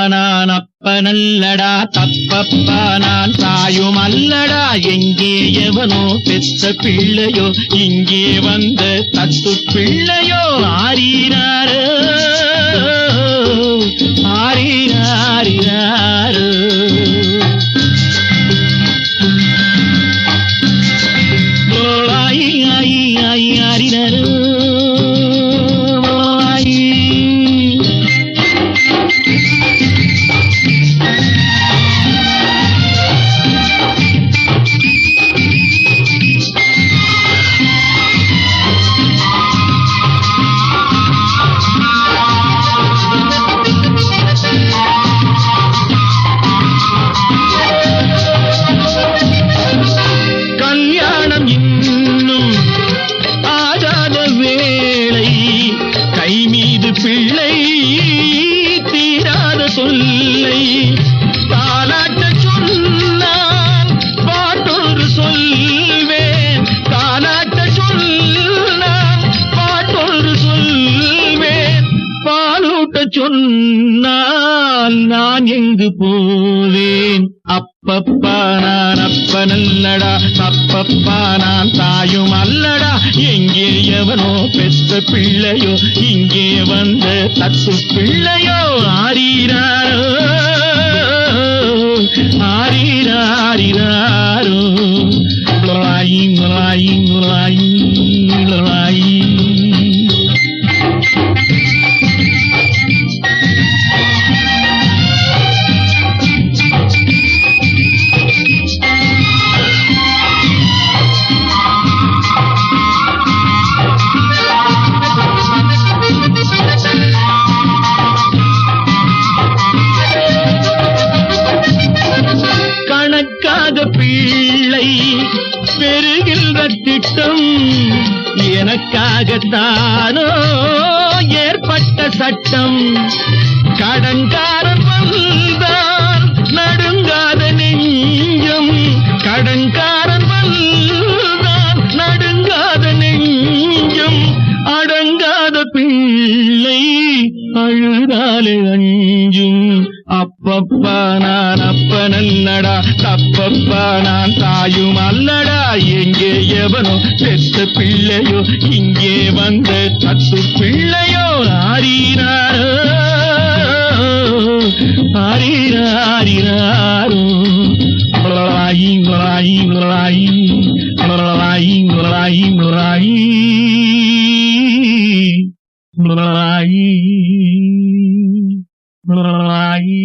நான் அப்பனல்லடா தப்பப்பா நான் தாயும் அல்லடா எங்கே எவனோ பெற்ற பிள்ளையோ இங்கே வந்த தத்து பிள்ளையோ ஆரீராரோ ஆரீராரிராரோ ஆயி ஆயி ஆயி ஆரிராரோ பிள்ளை தீராத சொல்லை தாலாட்ட சொன்னால் பாட்டொரு சொல்வேன் தாலாட்ட சொன்னால் பாட்டொரு சொல்வேன் பாலூட்ட சொன்னால் நான் எங்கு போவேன் அப்பப்பா நான் அப்பனல்லடா தப்பப்பா நான் தாயும் அல்லடா எங்கே எவனோ பெற்ற பிள்ளையோ இங்கே வந்த தத்து பிள்ளையோ ஆரீராரோ ஆரீராரிராரோ லாயி லாயி லாயி லாயி பிள்ளை பெறுகின்ற திட்டம் எனக்காகத்தானோ ஏற்பட்ட சட்டம் கடன்காரன் வந்தால் நடுங்காத நெஞ்சம் கடன்காரன் வந்தால் நடுங்காத நெஞ்சம் அடங்காத பிள்ளை அழுதாலே அஞ்சும் அப்பப்பா நான் அப்பனல்லடா தப்பப்பா நான் தாயும் அல்லடா எங்கே எவனோ பெற்ற பிள்ளையோ இங்கே வந்த தத்து பிள்ளையோ ஆரீராரோ ஆரீராரிராரோ லாயி லாயி லாயி லாயி லாயி லாயி லாயி